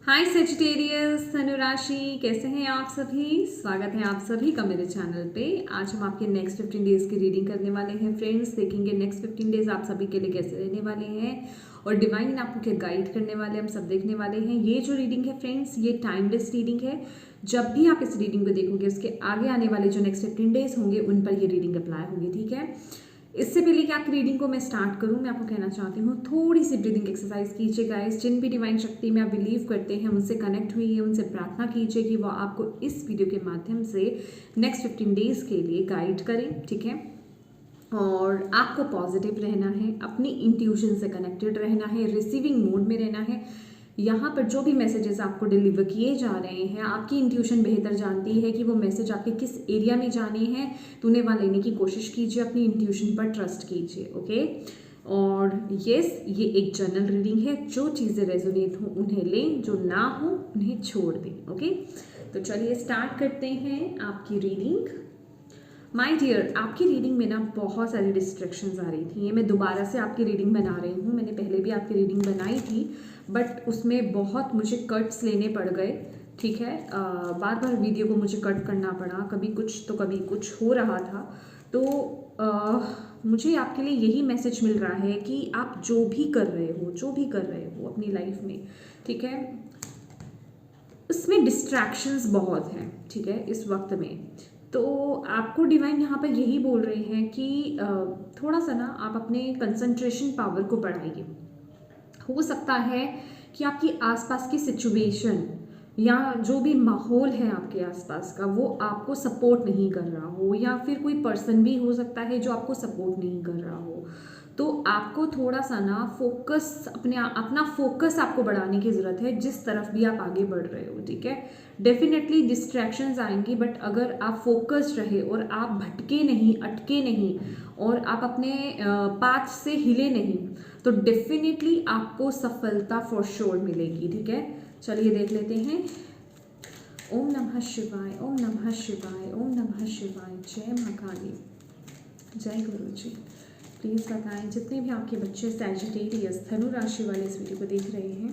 हाय Sagittarius धनुराशि, कैसे हैं आप सभी। स्वागत है आप सभी का मेरे चैनल पे। आज हम आपके नेक्स्ट 15 डेज की रीडिंग करने वाले हैं फ्रेंड्स। देखेंगे नेक्स्ट 15 डेज आप सभी के लिए कैसे रहने वाले हैं और डिवाइन आपको क्या गाइड करने वाले हैं, हम सब देखने वाले हैं। ये जो रीडिंग है फ्रेंड्स, ये टाइमलेस रीडिंग है। जब भी आप इस रीडिंग को देखोगे उसके आगे आने वाले जो नेक्स्ट 15 डेज होंगे उन पर ये रीडिंग अप्लाई होगी, ठीक है। इससे पहले कि आपकी रीडिंग को मैं स्टार्ट करूं, मैं आपको कहना चाहती हूँ थोड़ी सी ब्रीदिंग एक्सरसाइज कीजिए गाइस। जिन भी डिवाइन शक्ति में आप बिलीव करते हैं उनसे कनेक्ट हुई है, उनसे प्रार्थना कीजिए कि वो आपको इस वीडियो के माध्यम से नेक्स्ट 15 डेज के लिए गाइड करें, ठीक है। और आपको पॉजिटिव रहना है, अपनी इंट्यूशन से कनेक्टेड रहना है, रिसीविंग मोड में रहना है। यहाँ पर जो भी मैसेजेस आपको डिलीवर किए जा रहे हैं, आपकी इंट्यूशन बेहतर जानती है कि वो मैसेज आपके किस एरिया में जाने हैं, तो उन्हें वहाँ लेने की कोशिश कीजिए। अपनी इंट्यूशन पर ट्रस्ट कीजिए, ओके। और यस, ये एक जनरल रीडिंग है। जो चीज़ें रेजोनेट हो उन्हें लें, जो ना हो उन्हें छोड़ दें, ओके। तो चलिए स्टार्ट करते हैं आपकी रीडिंग। माय डियर, आपकी रीडिंग में ना बहुत सारी डिस्ट्रैक्शंस आ रही थी। ये मैं दोबारा से आपकी रीडिंग बना रही हूँ। मैंने पहले भी आपकी रीडिंग बनाई थी बट उसमें बहुत मुझे कट्स लेने पड़ गए, ठीक है। बार बार वीडियो को मुझे कट करना पड़ा, कभी कुछ तो कभी कुछ हो रहा था। तो मुझे आपके लिए यही मैसेज मिल रहा है कि आप जो भी कर रहे हो अपनी लाइफ में, ठीक है, उसमें डिस्ट्रैक्शंस बहुत हैं, ठीक है, इस वक्त में। तो आपको डिवाइन यहाँ पर यही बोल रहे हैं कि थोड़ा सा ना आप अपने कंसंट्रेशन पावर को बढ़ाइए। हो सकता है कि आपकी आसपास की सिचुएशन या जो भी माहौल है आपके आसपास का वो आपको सपोर्ट नहीं कर रहा हो, या फिर कोई पर्सन भी हो सकता है जो आपको सपोर्ट नहीं कर रहा हो। तो आपको थोड़ा सा ना अपना फोकस आपको बढ़ाने की ज़रूरत है, जिस तरफ भी आप आगे बढ़ रहे हो, ठीक है। डेफिनेटली डिस्ट्रैक्शंस आएंगी बट अगर आप फोकस्ड रहे और आप भटके नहीं, अटके नहीं और आप अपने पाथ से हिले नहीं, तो डेफिनेटली आपको सफलता फॉर श्योर मिलेगी, ठीक है। चलिए देख लेते हैं। ओम नमः शिवाय, ओम नमः शिवाय, ओम नमः शिवाय। जय मां काली, जय गुरु जी। प्लीज़ बताएं जितने भी आपके बच्चे सैजिटेरियस धनु राशि वाले इस वीडियो को देख रहे हैं,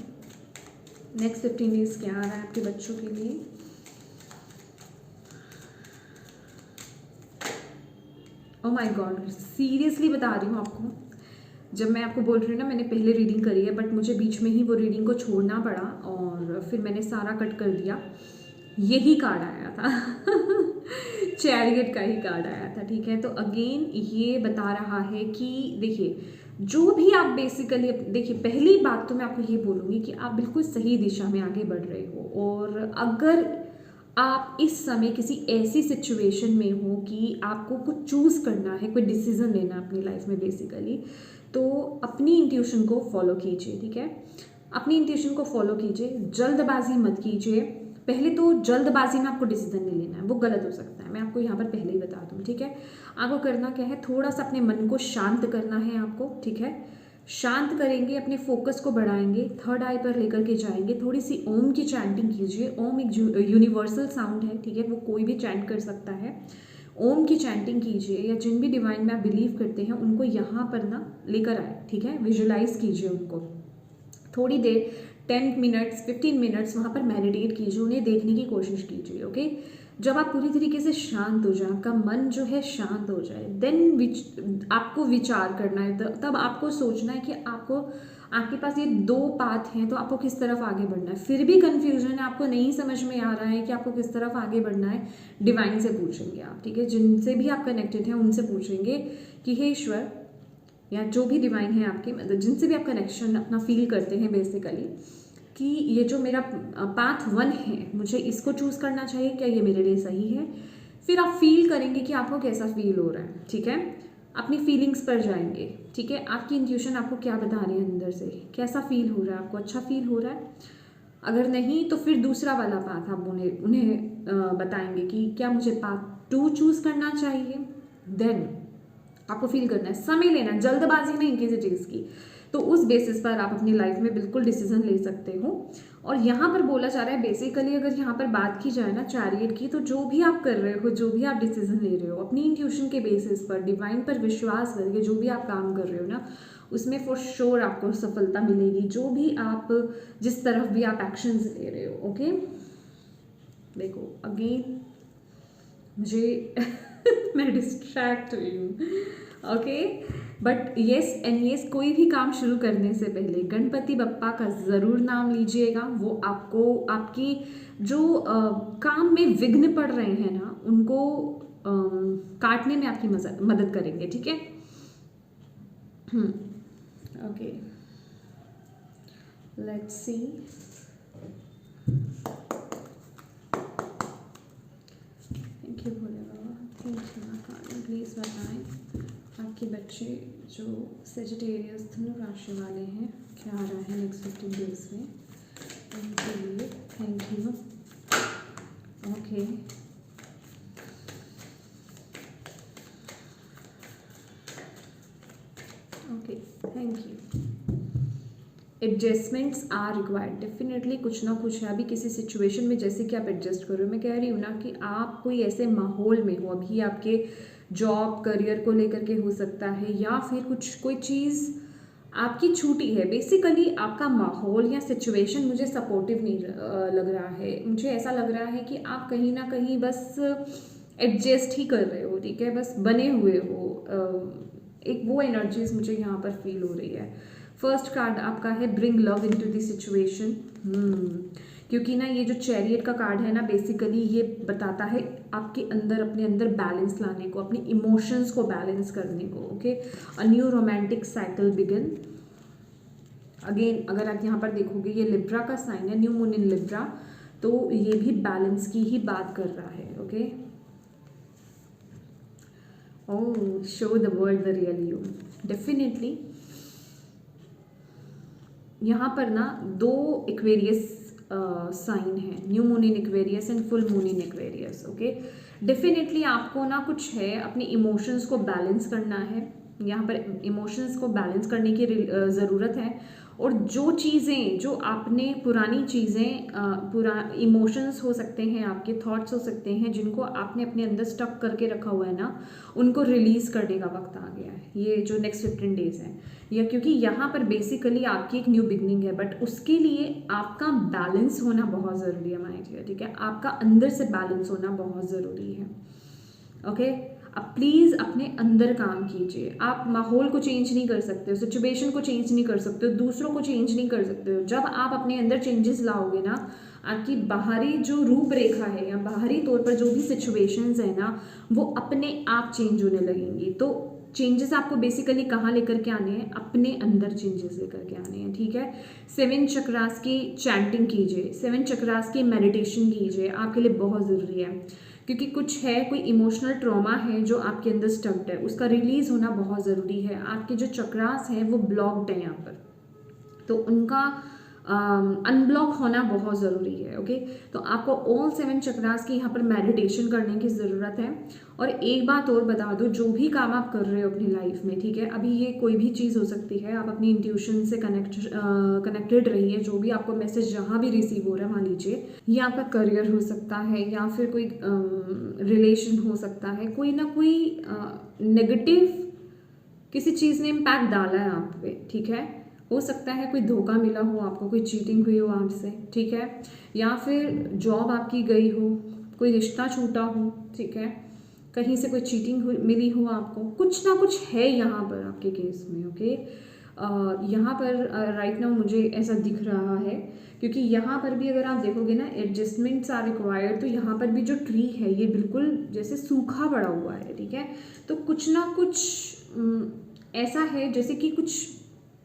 नेक्स्ट 15 डेज क्या आ रहा है आपके बच्चों के लिए। ओह माय गॉड, सीरियसली बता रही हूँ आपको, जब मैं आपको बोल रही हूँ ना, मैंने पहले रीडिंग करी है बट मुझे बीच में ही वो रीडिंग को छोड़ना पड़ा और फिर मैंने सारा कट कर दिया। यही कार्ड आया था चैरियट का ही कार्ड आया था, ठीक है। तो अगेन ये बता रहा है कि देखिए, जो भी आप बेसिकली देखिए, पहली बात तो मैं आपको ये बोलूँगी कि आप बिल्कुल सही दिशा में आगे बढ़ रहे हो। और अगर आप इस समय किसी ऐसी सिचुएशन में हो कि आपको कुछ चूज़ करना है, कोई डिसीजन लेना है अपनी लाइफ में बेसिकली, तो अपनी इंट्यूशन को फॉलो कीजिए, ठीक है। अपनी इंट्यूशन को फॉलो कीजिए, जल्दबाजी मत कीजिए। पहले तो जल्दबाजी में आपको डिसीजन नहीं लेना है, वो गलत हो सकता है, मैं आपको यहाँ पर पहले ही बता दूँ, ठीक है। आपको करना क्या है, थोड़ा सा अपने मन को शांत करना है आपको, ठीक है। शांत करेंगे, अपने फोकस को बढ़ाएंगे, थर्ड आई पर लेकर के जाएंगे, थोड़ी सी ओम की चैंटिंग कीजिए। ओम एक यूनिवर्सल साउंड है, ठीक है, वो कोई भी चैंट कर सकता है। ओम की चैंटिंग कीजिए, या जिन भी डिवाइन में आप बिलीव करते हैं उनको यहाँ पर ना लेकर आए, ठीक है। विजुलाइज कीजिए उनको, थोड़ी देर 10 मिनट्स 15 मिनट्स वहाँ पर मेडिटेट कीजिए, उन्हें देखने की कोशिश कीजिए, ओके। जब आप पूरी तरीके से शांत हो जाए, आपका मन जो है शांत हो जाए, देन आपको विचार करना है, तब आपको सोचना है कि आपके पास ये 2 पाथ हैं, तो आपको किस तरफ आगे बढ़ना है। फिर भी कन्फ्यूजन है, आपको नहीं समझ में आ रहा है कि आपको किस तरफ आगे बढ़ना है, डिवाइन से पूछेंगे आप, ठीक है। जिनसे भी आप कनेक्टेड हैं उनसे पूछेंगे कि हे ईश्वर, या जो भी डिवाइन है आपके, मतलब जिनसे भी आप कनेक्शन अपना फील करते हैं बेसिकली, कि ये जो मेरा पाथ 1 है, मुझे इसको चूज़ करना चाहिए, क्या ये मेरे लिए सही है। फिर आप फील करेंगे कि आपको कैसा फील हो रहा है, ठीक है। अपनी फीलिंग्स पर जाएंगे, ठीक है। आपकी इंट्यूशन आपको क्या बता रही है अंदर से, कैसा फील हो रहा है आपको, अच्छा फील हो रहा है। अगर नहीं तो फिर दूसरा वाला पाथ आप उन्हें बताएंगे कि क्या मुझे पाथ 2 चूज़ करना चाहिए। देन आपको फील करना है, समय लेना है, जल्दबाजी नहीं किसी चीज़ की। तो उस बेसिस पर आप अपनी लाइफ में बिल्कुल डिसीजन ले सकते हो। और यहाँ पर बोला जा रहा है बेसिकली, अगर यहाँ पर बात की जाए ना चैरियट की, तो जो भी आप कर रहे हो, जो भी आप डिसीजन ले रहे हो, अपनी इंट्यूशन के बेसिस पर, डिवाइन पर विश्वास करके जो भी आप काम कर रहे हो ना, उसमें फॉर श्योर आपको सफलता मिलेगी। जो भी आप, जिस तरफ भी आप एक्शंस ले रहे हो। ओके, देखो अगेन मुझे मैं डिस्ट्रैक्ट हुई हूँ। Okay, but yes and yes, कोई भी काम शुरू करने से पहले गणपति बप्पा का ज़रूर नाम लीजिएगा। वो आपको आपकी जो काम में विघ्न पड़ रहे हैं ना, उनको काटने में आपकी मदद करेंगे। ठीक है, okay, let's see. Thank you Bhole Baba, thank you माता। प्लीज़ बताएं आपके बच्चे जो सेजिटेरियस धनु राशि वाले हैं, क्या आ रहा है नेक्स्ट 15 डेज में उनके लिए। Thank you. Okay, okay, thank you. Adjustments are required, definitely कुछ ना कुछ है अभी किसी सिचुएशन में, जैसे कि आप एडजस्ट करो। मैं कह रही हूँ ना कि आप कोई ऐसे माहौल में हो, अभी आपके जॉब करियर को लेकर के हो सकता है, या फिर कोई चीज़ आपकी छूटी है। बेसिकली आपका माहौल या सिचुएशन मुझे सपोर्टिव नहीं लग रहा है। मुझे ऐसा लग रहा है कि आप कहीं ना कहीं बस एडजस्ट ही कर रहे हो। ठीक है, बस बने हुए हो। एक वो एनर्जीज मुझे यहाँ पर फील हो रही है। फर्स्ट कार्ड आपका है bring love into the situation, क्योंकि ना ये जो चैरियट का कार्ड है ना, बेसिकली ये बताता है आपके अंदर, अपने अंदर बैलेंस लाने को, अपनी इमोशंस को बैलेंस करने को। ओके, अ new romantic cycle begin. Again अगर आप यहाँ पर देखोगे, ये लिब्रा का साइन है, न्यू मून इन लिब्रा, तो ये भी बैलेंस की ही बात कर रहा है। Okay, oh, show the world the real you. Definitely यहाँ पर ना 2 एक्वेरियस साइन है, new moon in Aquarius and full moon in Aquarius. Okay, definitely आपको ना कुछ है, अपनी इमोशंस को बैलेंस करना है। यहाँ पर इमोशंस को बैलेंस करने की ज़रूरत है। और जो चीज़ें, जो आपने पुरानी चीज़ें, इमोशंस हो सकते हैं, आपके थॉट्स हो सकते हैं, जिनको आपने अपने अंदर स्टक करके रखा हुआ है ना, उनको रिलीज़ करने का वक्त आ गया है, ये जो नेक्स्ट 15 डेज़ है। या क्योंकि यहाँ पर बेसिकली आपकी एक न्यू बिगनिंग है, बट उसके लिए आपका बैलेंस होना बहुत ज़रूरी है माय डियर। ठीक है, आपका अंदर से बैलेंस होना बहुत ज़रूरी है। ओके, अब प्लीज़ अपने अंदर काम कीजिए। आप माहौल को चेंज नहीं कर सकते हो, सिचुएशन को चेंज नहीं कर सकते हो, दूसरों को चेंज नहीं कर सकते हो। जब आप अपने अंदर चेंजेस लाओगे ना, आपकी बाहरी जो रूपरेखा है या बाहरी तौर पर जो भी सिचुएशंस है ना, वो अपने आप चेंज होने लगेंगी। तो चेंजेस आपको बेसिकली कहाँ लेकर के आने हैं? अपने अंदर चेंजेस लेकर के आने हैं। ठीक है, 7 चक्रास की चैंटिंग कीजिए, 7 चक्रास की मेडिटेशन कीजिए, आपके लिए बहुत ज़रूरी है। क्योंकि कुछ है, कोई इमोशनल ट्रॉमा है जो आपके अंदर स्टक्ड है, उसका रिलीज होना बहुत ज़रूरी है। आपके जो चक्रास हैं वो ब्लॉक्ड हैं यहाँ पर, तो उनका अनब्लॉक होना बहुत ज़रूरी है। ओके, तो आपको ऑल 7 चक्रास की यहाँ पर मेडिटेशन करने की ज़रूरत है। और एक बात और बता दो, जो भी काम आप कर रहे हो अपनी लाइफ में, ठीक है, अभी ये कोई भी चीज़ हो सकती है, आप अपनी इंट्यूशन से कनेक्टेड रहिए। जो भी आपको मैसेज जहाँ भी रिसीव हो रहा है, मान लीजिए ये आपका करियर हो सकता है, या फिर कोई रिलेशन हो सकता है, कोई ना कोई नेगेटिव किसी चीज़ ने इम्पैक्ट डाला है आप पे। ठीक है, हो सकता है कोई धोखा मिला हो आपको, कोई चीटिंग हुई हो आपसे। ठीक है, या फिर जॉब आपकी गई हो, कोई रिश्ता छूटा हो। ठीक है, कहीं से कोई चीटिंग मिली हो आपको, कुछ ना कुछ है यहाँ पर आपके केस में। ओके, यहाँ पर राइट नाउ मुझे ऐसा दिख रहा है, क्योंकि यहाँ पर भी अगर आप देखोगे ना, एडजस्टमेंट्स आर रिक्वायर्ड, तो यहाँ पर भी जो ट्री है ये बिल्कुल जैसे सूखा पड़ा हुआ है। ठीक है, तो कुछ ना कुछ ऐसा है जैसे कि कुछ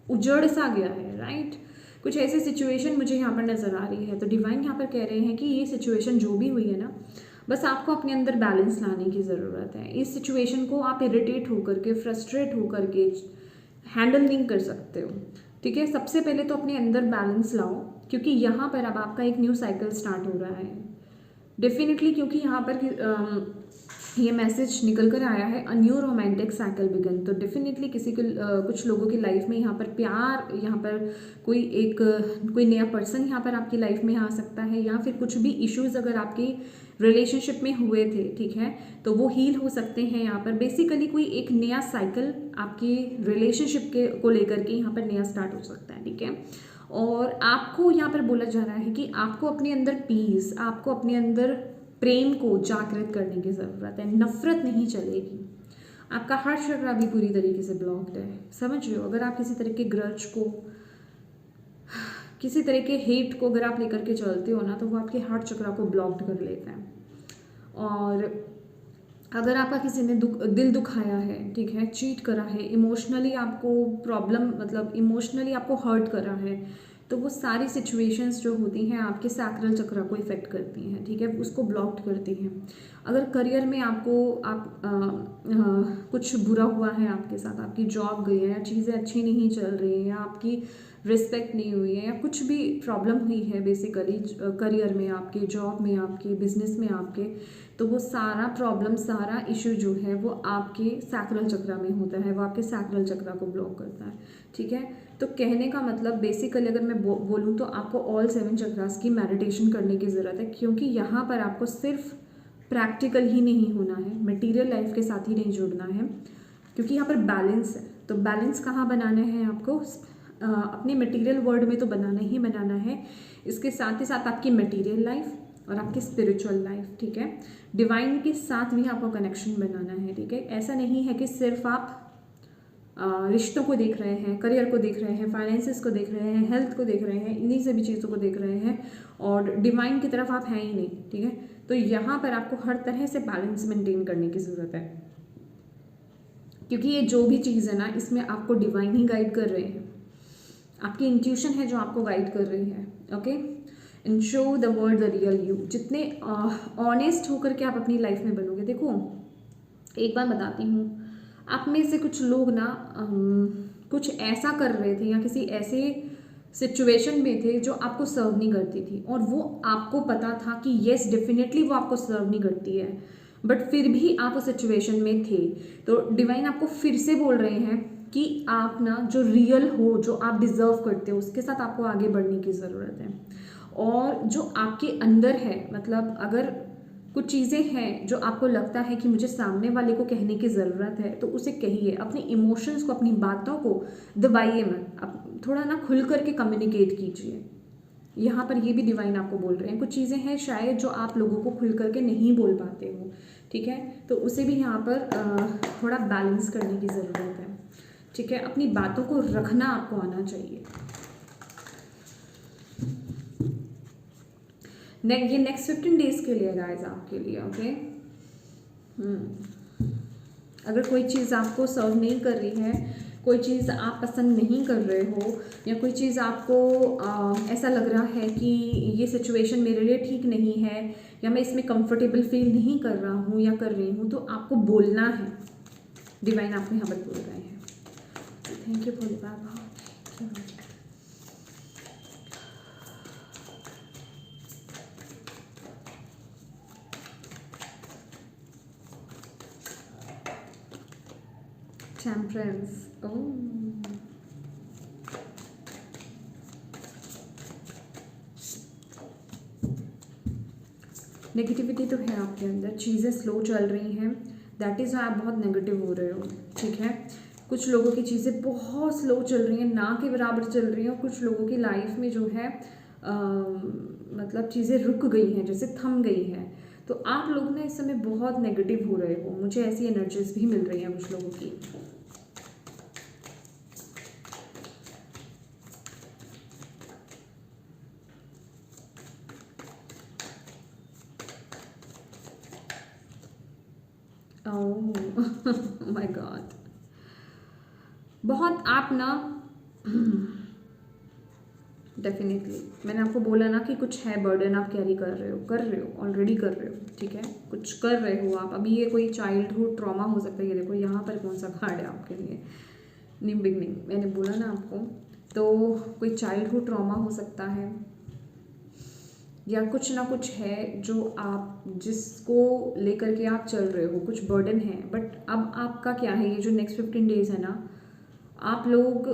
उजड़ सा गया है। राइट, कुछ ऐसी सिचुएशन मुझे यहाँ पर नज़र आ रही है। तो डिवाइन यहाँ पर कह रहे हैं कि ये सिचुएशन जो भी हुई है ना, बस आपको अपने अंदर बैलेंस लाने की ज़रूरत है। इस सिचुएशन को आप इरिटेट होकर के, फ्रस्ट्रेट होकर के हैंडल नहीं कर सकते हो। ठीक है, सबसे पहले तो अपने अंदर बैलेंस लाओ, क्योंकि यहाँ पर अब आपका एक न्यू साइकिल स्टार्ट हो रहा है डेफिनेटली। क्योंकि यहाँ पर ये मैसेज निकल कर आया है, a new romantic cycle began. तो डेफिनेटली किसी को कुछ लोगों की लाइफ में यहाँ पर प्यार, यहाँ पर कोई नया पर्सन यहाँ पर आपकी लाइफ में आ सकता है, या फिर कुछ भी इश्यूज अगर आपकी रिलेशनशिप में हुए थे, ठीक है, तो वो हील हो सकते हैं। यहाँ पर बेसिकली कोई एक नया साइकिल आपकी रिलेशनशिप के को लेकर के यहाँ पर नया स्टार्ट हो सकता है, ठीक है। और आपको यहाँ पर बोला जा रहा है कि आपको अपने अंदर पीस, आपको अपने अंदर प्रेम को जागृत करने की ज़रूरत है। नफरत नहीं चलेगी। आपका हार्ट चक्र भी पूरी तरीके से ब्लॉक्ड है, समझ रहे हो। अगर आप किसी तरह के ग्रज को, किसी तरह के हेट को अगर आप लेकर के चलते हो ना, तो वो आपके हार्ट चक्र को ब्लॉक्ड कर लेता है। और अगर आपका किसी ने दिल दुखाया है, ठीक है, चीट करा है, इमोशनली आपको प्रॉब्लम, मतलब इमोशनली आपको हर्ट करा है, तो वो सारी सिचुएशंस जो होती हैं आपके सैक्रल चक्र को इफेक्ट करती हैं, ठीक है, उसको ब्लॉक्ड करती हैं। अगर करियर में आपको कुछ बुरा हुआ है आपके साथ, आपकी जॉब गई है, या चीज़ें अच्छी नहीं चल रही हैं, या आपकी रिस्पेक्ट नहीं हुई है, या कुछ भी प्रॉब्लम हुई है बेसिकली करियर में, आपके जॉब में, आपके बिजनेस में आपके, तो वो सारा प्रॉब्लम, सारा इशू जो है वो आपके सैक्रल चक्र में होता है, वो आपके सैक्रल चक्र को ब्लॉक करता है, ठीक है। तो कहने का मतलब बेसिकली अगर मैं बोलूँ तो आपको ऑल 7 चक्रास की मेडिटेशन करने की ज़रूरत है, क्योंकि यहाँ पर आपको सिर्फ प्रैक्टिकल ही नहीं होना है, मटेरियल लाइफ के साथ ही नहीं जुड़ना है, क्योंकि यहाँ पर बैलेंस है। तो बैलेंस कहाँ बनाना है आपको, अपने मटेरियल वर्ल्ड में तो बनाना ही बनाना है, इसके साथ ही साथ आपकी मटेरियल लाइफ और आपकी स्पिरिचुअल लाइफ, ठीक है, डिवाइन के साथ भी आपको कनेक्शन बनाना है, ठीक है। ऐसा नहीं है कि सिर्फ आप रिश्तों को देख रहे हैं, करियर को देख रहे हैं, फाइनेंसेस को देख रहे हैं, हेल्थ को देख रहे हैं, इन्हीं सभी चीज़ों को देख रहे हैं और डिवाइन की तरफ आप हैं ही नहीं, ठीक है। तो यहाँ पर आपको हर तरह से बैलेंस मेंटेन करने की ज़रूरत है, क्योंकि ये जो भी चीज़ है ना, इसमें आपको डिवाइन ही गाइड कर रहे हैं, आपकी इंट्यूशन है जो आपको गाइड कर रही है, okay. And show the world the real you. जितने ऑनेस्ट होकर के आप अपनी लाइफ में बनोगे, देखो एक बात बताती हूँ, आप में से कुछ लोग ना कुछ ऐसा कर रहे थे या किसी ऐसे सिचुएशन में थे जो आपको सर्व नहीं करती थी, और वो आपको पता था कि येस डेफिनेटली वो आपको सर्व नहीं करती है, बट फिर भी आप उस सिचुएशन में थे। तो डिवाइन आपको फिर से बोल रहे हैं कि आप ना जो रियल हो, जो आप डिजर्व करते हो, उसके साथ आपको आगे बढ़ने की ज़रूरत है। और जो आपके अंदर है, मतलब अगर कुछ चीज़ें हैं जो आपको लगता है कि मुझे सामने वाले को कहने की ज़रूरत है, तो उसे कहिए। अपने इमोशंस को, अपनी बातों को दबाइए मत, आप थोड़ा ना खुल करके कम्युनिकेट कीजिए। यहाँ पर ये भी डिवाइन आपको बोल रहे हैं, कुछ चीज़ें हैं शायद जो आप लोगों को खुल करके नहीं बोल पाते हो, ठीक है, तो उसे भी यहाँ पर थोड़ा बैलेंस करने की ज़रूरत है, ठीक है। अपनी बातों को रखना आपको आना चाहिए। ये नेक्स्ट 15 डेज के लिए गाइस आपके लिए, ओके। अगर कोई चीज़ आपको सर्व नहीं कर रही है, कोई चीज़ आप पसंद नहीं कर रहे हो, या कोई चीज़ आपको ऐसा लग रहा है कि ये सिचुएशन मेरे लिए ठीक नहीं है, या मैं इसमें कंफर्टेबल फील नहीं कर रहा हूँ या कर रही हूँ, तो आपको बोलना है। डिवाइन आपको यहाँ पर बोल रहे हैं। Thank you Bhole Baba. Temperance, negativity तो है आपके अंदर, चीज़ें स्लो चल रही हैं, दैट इज़ आप बहुत नेगेटिव हो रहे हो, ठीक है। कुछ लोगों की चीज़ें बहुत स्लो चल रही हैं, ना के बराबर चल रही हैं, और कुछ लोगों की लाइफ में जो है मतलब चीज़ें रुक गई हैं, जैसे थम गई हैं। तो आप लोग ना इस समय बहुत नेगेटिव हो रहे हो, मुझे ऐसी एनर्जीज भी मिल रही हैं कुछ लोगों की। ओह माय गॉड, बहुत आप ना डेफिनेटली मैंने आपको बोला ना कि कुछ है बर्डन आप कैरी कर रहे हो, ऑलरेडी कर रहे हो, ठीक है, कुछ कर रहे हो आप अभी। ये कोई चाइल्डहुड ट्रॉमा हो सकता है, ये देखो यहाँ पर कौन सा कार्ड है आपके लिए, न्यू बिगनिंग, मैंने बोला ना आपको। तो कोई चाइल्डहुड ट्रॉमा हो सकता है, या कुछ ना कुछ है जो आप जिसको लेकर के आप चल रहे हो, कुछ बर्डन है। बट अब आपका क्या है, ये जो नेक्स्ट 15 डेज़ है ना, आप लोग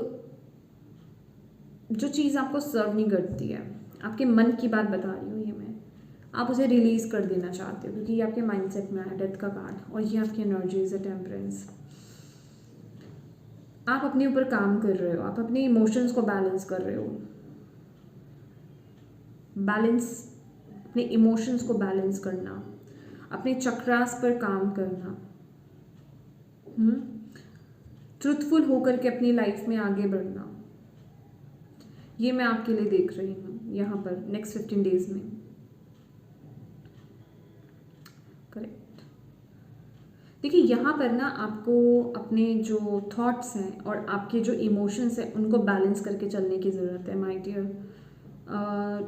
जो चीज़ आपको सर्व नहीं करती है, आपके मन की बात बता रही हूँ ये मैं, आप उसे रिलीज़ कर देना चाहते हो, क्योंकि ये आपके माइंडसेट में है डेथ का कार्ड, और ये आपकी एनर्जीज है टेम्परेंस। आप अपने ऊपर काम कर रहे हो, आप अपने इमोशंस को बैलेंस कर रहे हो, अपने इमोशंस को बैलेंस करना, अपने चक्रास पर काम करना, ट्रुथफुल होकर के अपनी लाइफ में आगे बढ़ना, ये मैं आपके लिए देख रही हूँ यहाँ पर नेक्स्ट 15 डेज में। करेक्ट। देखिए यहाँ पर ना आपको अपने जो थॉट्स हैं और आपके जो इमोशंस हैं उनको बैलेंस करके चलने की ज़रूरत है माय डियर।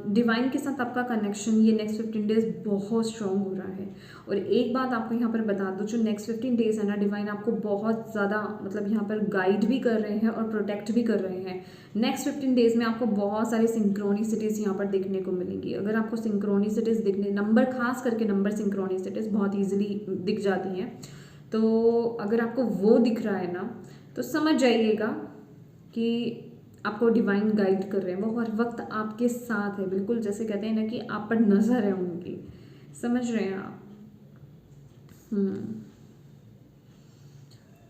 डिवाइन के साथ आपका कनेक्शन ये नेक्स्ट 15 डेज बहुत स्ट्रॉन्ग हो रहा है। और एक बात आपको यहाँ पर बता दूँ, जो नेक्स्ट 15 डेज है ना, डिवाइन आपको बहुत ज़्यादा मतलब यहाँ पर गाइड भी कर रहे हैं और प्रोटेक्ट भी कर रहे हैं। नेक्स्ट 15 डेज में आपको बहुत सारी सिंक्रोनिसिटीज़ यहाँ पर देखने को मिलेंगी। अगर आपको सिंक्रोनिसिटीज़ दिखने, नंबर खास करके नंबर सिंक्रोनिसिटीज़ बहुत ईजिली दिख जाती हैं, तो अगर आपको वो दिख रहा है ना, तो समझ जाइएगा कि आपको डिवाइन गाइड कर रहे हैं, वो हर वक्त आपके साथ है, बिल्कुल जैसे कहते हैं ना कि आप पर नज़र है उनकी। समझ रहे हैं आप?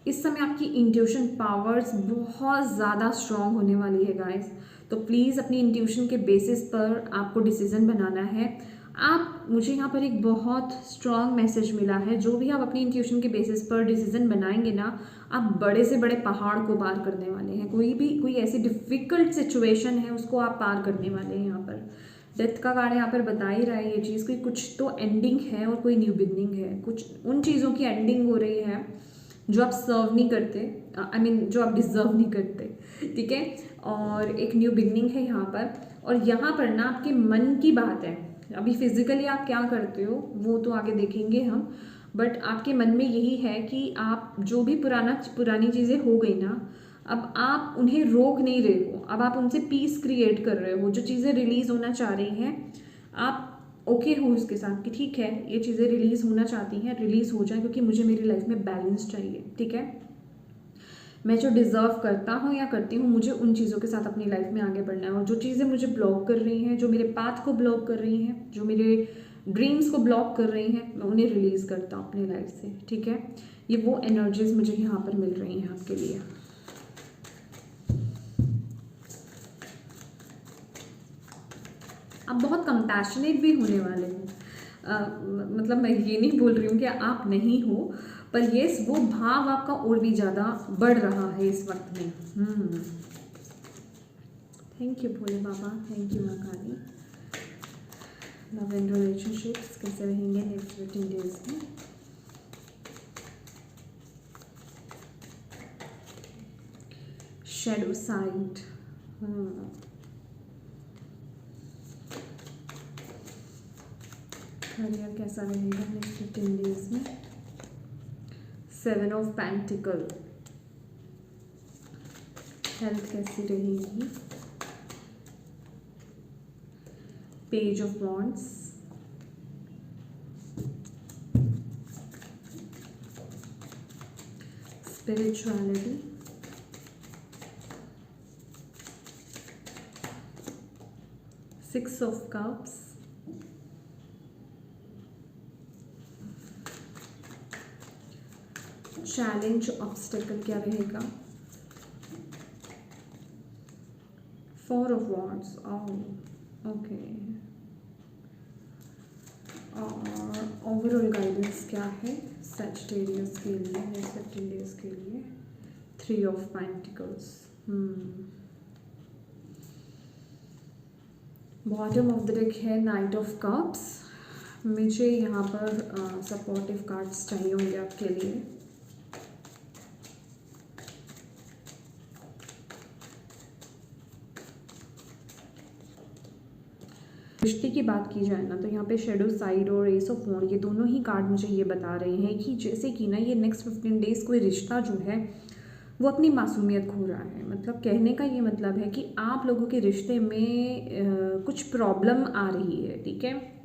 इस समय आपकी इंट्यूशन पावर्स बहुत ज़्यादा स्ट्रॉन्ग होने वाली है गाइस। तो प्लीज़ अपनी इंट्यूशन के बेसिस पर आपको डिसीजन बनाना है। आप, मुझे यहाँ पर एक बहुत स्ट्रॉन्ग मैसेज मिला है, जो भी आप अपनी इंट्यूशन के बेसिस पर डिसीजन बनाएंगे ना, आप बड़े से बड़े पहाड़ को पार करने वाले हैं। कोई ऐसी डिफ़िकल्ट सिचुएशन है उसको आप पार करने वाले हैं। यहाँ पर डेथ का कार्ड यहाँ पर बता ही रहा है ये चीज़, कोई कुछ तो एंडिंग है और कोई न्यू बिगनिंग है। कुछ उन चीज़ों की एंडिंग हो रही है जो आप सर्व नहीं करते, आई मीन जो आप डिज़र्व नहीं करते, ठीक है, और एक न्यू बिगनिंग है यहाँ पर। और यहाँ पर ना आपके मन की बात है। अभी फिजिकली आप क्या करते हो वो तो आगे देखेंगे हम, बट आपके मन में यही है कि आप जो भी पुरानी चीज़ें हो गई ना, अब आप उन्हें रोक नहीं रहे हो, अब आप उनसे पीस क्रिएट कर रहे हो। जो चीज़ें रिलीज़ होना चाह रही हैं, आप ओके हो उसके साथ कि ठीक है ये चीज़ें रिलीज़ होना चाहती हैं, रिलीज़ हो जाए, क्योंकि मुझे मेरी लाइफ में बैलेंस चाहिए, ठीक है। मैं जो डिज़र्व करता हूँ या करती हूँ, मुझे उन चीज़ों के साथ अपनी लाइफ में आगे बढ़ना है। और जो चीज़ें मुझे ब्लॉक कर रही हैं, जो मेरे पाथ को ब्लॉक कर रही हैं, जो मेरे ड्रीम्स को ब्लॉक कर रही हैं, मैं उन्हें रिलीज़ करता हूँ अपनी लाइफ से, ठीक है। ये वो एनर्जीज मुझे यहाँ पर मिल रही हैं आपके लिए। आप बहुत कंपैशनेट भी होने वाले हो। मतलब मैं ये नहीं बोल रही हूँ कि आप नहीं हो, पर ये वो भाव आपका और भी ज़्यादा बढ़ रहा है इस वक्त में। Thank you Bhole Baba, thank you माँ काली। लव एंड रिलेशनशिप्स कैसे रहेंगे नेक्स्ट 15 डेज में? शैडो साइड, करियर कैसा रहेगा नेक्स्ट 15 डेज में? 7 ऑफ पेंटिकल, हेल्थ कैसी रहेगी? Page of wands, spirituality, six of cups, challenge obstacle क्या रहेगा? 4 ऑफ वॉन्ड्स, ओके। और ओवरऑल गाइडेंस क्या है सैजिटेरियस के लिए नेक्स्ट 15 डेज के लिए? 3 of pentacles, bottom of the deck है नाइट ऑफ कप्स। मुझे यहाँ पर सपोर्टिव कार्ड्स चाहिए होंगे आपके लिए। रिश्ते की बात की जाए ना, तो यहाँ पे शेडो साइड और एस ऑफ वॉन्ड, ये दोनों ही कार्ड मुझे ये बता रहे हैं कि जैसे कि ना ये नेक्स्ट 15 डेज कोई रिश्ता जो है वो अपनी मासूमियत खो रहा है। मतलब कहने का ये मतलब है कि आप लोगों के रिश्ते में कुछ प्रॉब्लम आ रही है, ठीक है।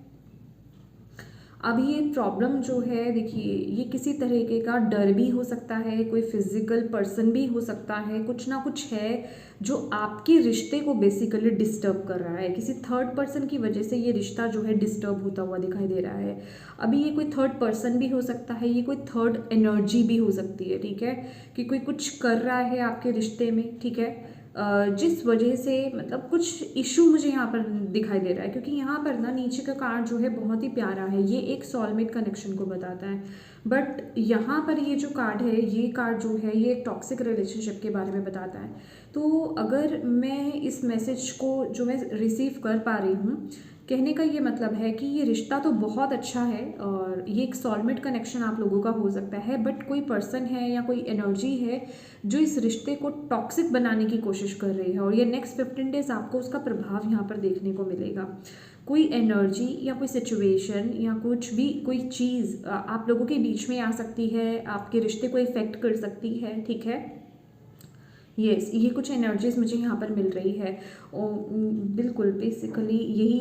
अब ये प्रॉब्लम जो है, देखिए, ये किसी तरीके का डर भी हो सकता है, कोई फिजिकल पर्सन भी हो सकता है, कुछ ना कुछ है जो आपके रिश्ते को बेसिकली डिस्टर्ब कर रहा है। किसी थर्ड पर्सन की वजह से ये रिश्ता जो है डिस्टर्ब होता हुआ दिखाई दे रहा है। अभी ये कोई थर्ड पर्सन भी हो सकता है, ये कोई थर्ड एनर्जी भी हो सकती है, ठीक है, कि कोई कुछ कर रहा है आपके रिश्ते में, ठीक है, जिस वजह से मतलब कुछ इशू मुझे यहाँ पर दिखाई दे रहा है। क्योंकि यहाँ पर ना नीचे का कार्ड जो है बहुत ही प्यारा है, ये एक सोलमेट कनेक्शन को बताता है। बट यहाँ पर ये जो कार्ड है, ये कार्ड जो है, ये एक टॉक्सिक रिलेशनशिप के बारे में बताता है। तो अगर मैं इस मैसेज को जो मैं रिसीव कर पा रही हूँ, कहने का ये मतलब है कि ये रिश्ता तो बहुत अच्छा है और ये एक सोलमेट कनेक्शन आप लोगों का हो सकता है, बट कोई पर्सन है या कोई एनर्जी है जो इस रिश्ते को टॉक्सिक बनाने की कोशिश कर रही है। और ये नेक्स्ट 15 डेज आपको उसका प्रभाव यहाँ पर देखने को मिलेगा। कोई एनर्जी या कोई सिचुएशन या कुछ भी, कोई चीज़ आप लोगों के बीच में आ सकती है, आपके रिश्ते को इफेक्ट कर सकती है, ठीक है। यस, ये कुछ एनर्जीज मुझे यहाँ पर मिल रही है और बिल्कुल बेसिकली यही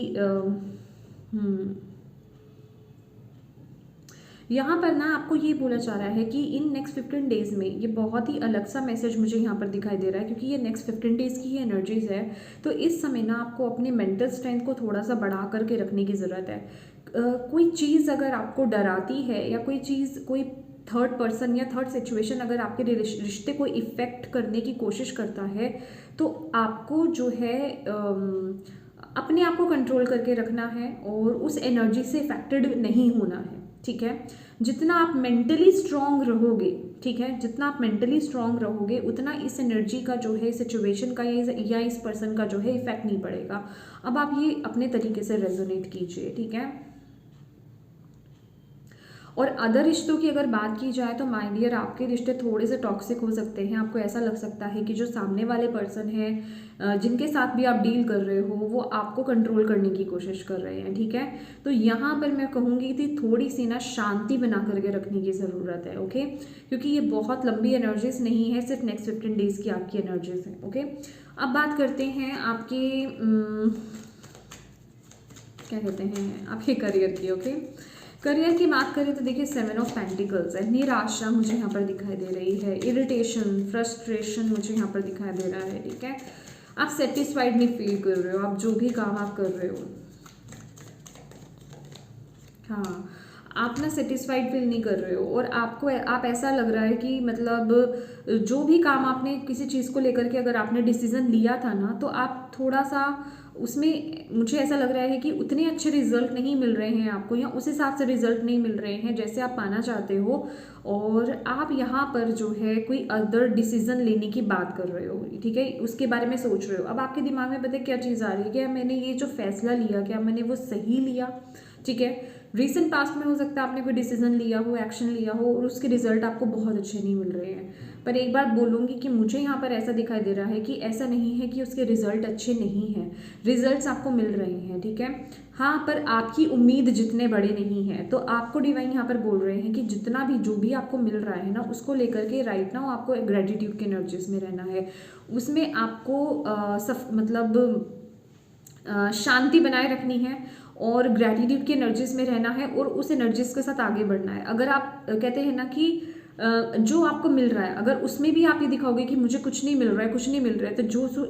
यहाँ पर ना आपको ये बोला जा रहा है कि इन नेक्स्ट 15 डेज़ में ये बहुत ही अलग सा मैसेज मुझे यहाँ पर दिखाई दे रहा है, क्योंकि ये नेक्स्ट 15 डेज़ की ही एनर्जीज है। तो इस समय ना आपको अपने मेंटल स्ट्रेंथ को थोड़ा सा बढ़ा करके रखने की ज़रूरत है। कोई चीज़ अगर आपको डराती है या कोई चीज़, कोई थर्ड पर्सन या थर्ड सिचुएशन अगर आपके रिश्ते को इफ़ेक्ट करने की कोशिश करता है, तो आपको जो है अपने आप को कंट्रोल करके रखना है और उस एनर्जी से इफेक्टेड नहीं होना है, ठीक है। जितना आप मेंटली स्ट्रांग रहोगे, ठीक है, जितना आप मेंटली स्ट्रांग रहोगे उतना इस एनर्जी का जो है, सिचुएशन का या इस पर्सन का जो है इफेक्ट नहीं पड़ेगा। अब आप ये अपने तरीके से रेजोनेट कीजिए, ठीक है। और अदर रिश्तों की अगर बात की जाए तो माय डियर, आपके रिश्ते थोड़े से टॉक्सिक हो सकते हैं। आपको ऐसा लग सकता है कि जो सामने वाले पर्सन है जिनके साथ भी आप डील कर रहे हो, वो आपको कंट्रोल करने की कोशिश कर रहे हैं, ठीक है। तो यहाँ पर मैं कहूँगी कि थोड़ी सी ना शांति बना करके रखने की ज़रूरत है, ओके, क्योंकि ये बहुत लंबी एनर्जीज नहीं है, सिर्फ नेक्स्ट 15 डेज़ की आपकी एनर्जीज है, ओके। अब बात करते हैं आपके क्या कहते हैं, आपके करियर की, ओके। करियर की बात करें तो देखिए 7 ऑफ पेंटिकल्स है। निराशा मुझे यहाँ पर दिखाई दे रही है, इरिटेशन, फ्रस्ट्रेशन मुझे यहाँ पर दिखाई दे रहा है, ठीक है। आप सेटिस्फाइड नहीं फील कर रहे हो, आप जो भी काम आप कर रहे हो, हाँ, आप ना सेटिस्फाइड फील नहीं कर रहे हो। और आपको आप ऐसा लग रहा है कि मतलब जो भी काम आपने किसी चीज़ को लेकर के अगर आपने डिसीजन लिया था ना, तो आप थोड़ा सा उसमें, मुझे ऐसा लग रहा है कि उतने अच्छे रिजल्ट नहीं मिल रहे हैं आपको, या उस हिसाब से रिजल्ट नहीं मिल रहे हैं जैसे आप पाना चाहते हो। और आप यहाँ पर जो है कोई अदर डिसीजन लेने की बात कर रहे हो, ठीक है, उसके बारे में सोच रहे हो। अब आपके दिमाग में पता है क्या चीज़ आ रही है, क्या मैंने ये जो फैसला लिया, क्या मैंने वो सही लिया, ठीक है। रीसेंट पास्ट में हो सकता है आपने कोई डिसीजन लिया हो, एक्शन लिया हो और उसके रिजल्ट आपको बहुत अच्छे नहीं मिल रहे हैं। पर एक बात बोलूँगी कि मुझे यहाँ पर ऐसा दिखाई दे रहा है कि ऐसा नहीं है कि उसके रिजल्ट अच्छे नहीं हैं, रिजल्ट्स आपको मिल रहे हैं, ठीक है। हाँ, पर आपकी उम्मीद जितने बड़े नहीं हैं। तो आपको डिवाइन यहाँ पर बोल रहे हैं कि जितना भी जो भी आपको मिल रहा है ना, उसको लेकर के राइट नाउ आपको ग्रेटिट्यूड के एनर्जीज में रहना है। उसमें आपको शांति बनाए रखनी है और ग्रैटिट्यूड की एनर्जीज में रहना है और उस एनर्जीज के साथ आगे बढ़ना है। अगर आप कहते हैं ना कि जो आपको मिल रहा है, अगर उसमें भी आप ये दिखाओगे कि मुझे कुछ नहीं मिल रहा है, कुछ नहीं मिल रहा है, तो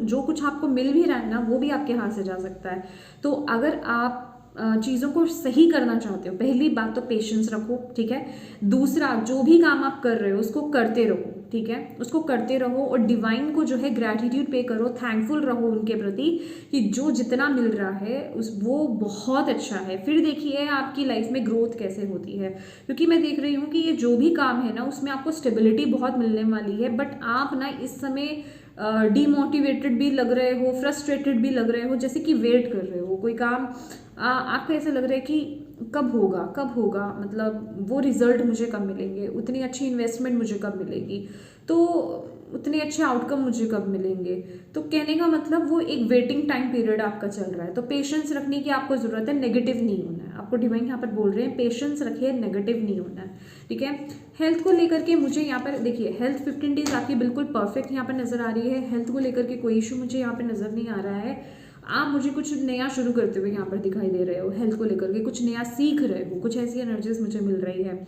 जो कुछ आपको मिल भी रहा है ना, वो भी आपके हाथ से जा सकता है। तो अगर आप चीज़ों को सही करना चाहते हो, पहली बात तो पेशेंस रखो, ठीक है। दूसरा, जो भी काम आप कर रहे हो उसको करते रहो, ठीक है, उसको करते रहो और डिवाइन को जो है ग्रैटिट्यूड पे करो, थैंकफुल रहो उनके प्रति कि जो जितना मिल रहा है वो बहुत अच्छा है। फिर देखिए आपकी लाइफ में ग्रोथ कैसे होती है, क्योंकि मैं देख रही हूँ कि ये जो भी काम है ना, उसमें आपको स्टेबिलिटी बहुत मिलने वाली है। बट आप ना इस समय डीमोटिवेटेड भी लग रहे हो, फ्रस्ट्रेटेड भी लग रहे हो, जैसे कि वेट कर रहे हो कोई काम। आपको ऐसा लग रहा है कि कब होगा, मतलब वो रिजल्ट मुझे कब मिलेंगे, उतनी अच्छी इन्वेस्टमेंट मुझे कब मिलेगी, तो उतने अच्छे आउटकम मुझे कब मिलेंगे। तो कहने का मतलब वो एक वेटिंग टाइम पीरियड आपका चल रहा है। तो पेशेंस रखने की आपको ज़रूरत है, नेगेटिव नहीं होना है, आपको आपको डिवाइन यहाँ पर बोल रहे हैं पेशेंस रखिए, नेगेटिव नहीं होना है, ठीक है। हेल्थ को लेकर के मुझे यहाँ पर देखिए हेल्थ 15 डेज आपकी बिल्कुल परफेक्ट यहाँ पर नज़र आ रही है। हेल्थ को लेकर के कोई इशू मुझे यहाँ पर नज़र नहीं आ रहा है। आप मुझे कुछ नया शुरू करते हुए यहाँ पर दिखाई दे रहे हो, हेल्थ को लेकर के कुछ नया सीख रहे हो, कुछ ऐसी एनर्जीज मुझे मिल रही है।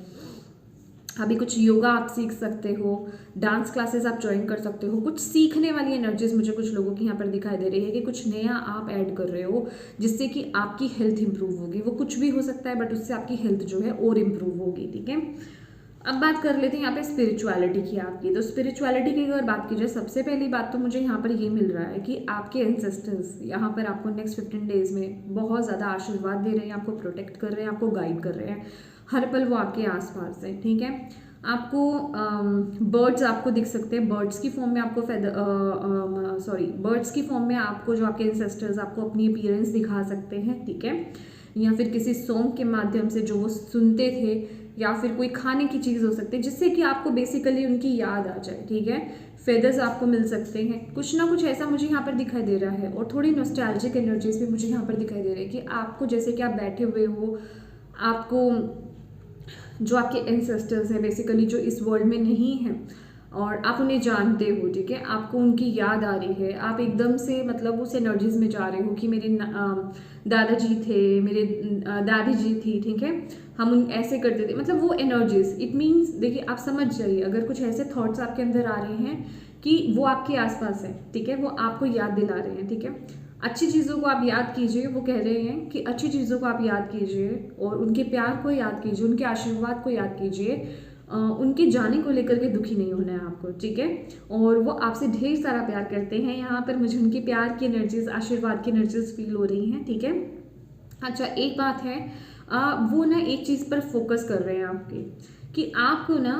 अभी कुछ योगा आप सीख सकते हो, डांस क्लासेस आप ज्वाइन कर सकते हो, कुछ सीखने वाली एनर्जीज मुझे कुछ लोगों की यहाँ पर दिखाई दे रही है कि कुछ नया आप ऐड कर रहे हो जिससे कि आपकी हेल्थ इंप्रूव होगी। वो कुछ भी हो सकता है बट उससे आपकी हेल्थ जो है और इम्प्रूव होगी, ठीक है। अब बात कर लेते हैं यहाँ पे स्पिरिचुअलिटी की आपकी। तो स्पिरिचुअलिटी की अगर बात की जाए, सबसे पहली बात तो मुझे यहाँ पर ये मिल रहा है कि आपके एंसेस्टर्स यहाँ पर आपको नेक्स्ट 15 डेज में बहुत ज़्यादा आशीर्वाद दे रहे हैं, आपको प्रोटेक्ट कर रहे हैं, आपको गाइड कर रहे हैं, हर पल वो आपके आसपास है, ठीक है। आपको बर्ड्स आपको दिख सकते हैं, बर्ड्स की फॉर्म में आपको बर्ड्स की फॉर्म में आपको जो आपके एंसेस्टर्स आपको अपनी अपीयरेंस दिखा सकते हैं, ठीक है। या फिर किसी सॉन्ग के माध्यम से जो वो सुनते थे, या फिर कोई खाने की चीज़ हो सकती है जिससे कि आपको बेसिकली उनकी याद आ जाए, ठीक है। फेदर्स आपको मिल सकते हैं, कुछ ना कुछ ऐसा मुझे यहाँ पर दिखाई दे रहा है। और थोड़ी नॉस्टैल्जिक एनर्जीज भी मुझे यहाँ पर दिखाई दे रही है कि आपको जैसे कि आप बैठे हुए हो, आपको जो आपके एंसेस्टर्स हैं बेसिकली जो इस वर्ल्ड में नहीं हैं और आप उन्हें जानते हो, ठीक है, आपको उनकी याद आ रही है, आप एकदम से मतलब उस एनर्जीज में जा रहे हो कि मेरे दादाजी थे, मेरे दादी जी थी, ठीक है, हम उन ऐसे करते थे, मतलब वो एनर्जीज। इट मीन्स देखिए आप समझ जाइए, अगर कुछ ऐसे थॉट्स आपके अंदर आ रहे हैं कि वो आपके आसपास है, ठीक है, वो आपको याद दिला रहे हैं, ठीक है। अच्छी चीज़ों को आप याद कीजिए, वो कह रहे हैं कि अच्छी चीज़ों को आप याद कीजिए और उनके प्यार को याद कीजिए, उनके आशीर्वाद को याद कीजिए, उनके जाने को लेकर के दुखी नहीं होना है आपको, ठीक है। और वो आपसे ढेर सारा प्यार करते हैं, यहाँ पर मुझे उनके प्यार की एनर्जीज, आशीर्वाद की एनर्जीज फील हो रही हैं, ठीक है। अच्छा एक बात है, वो ना एक चीज़ पर फोकस कर रहे हैं आपके कि आपको ना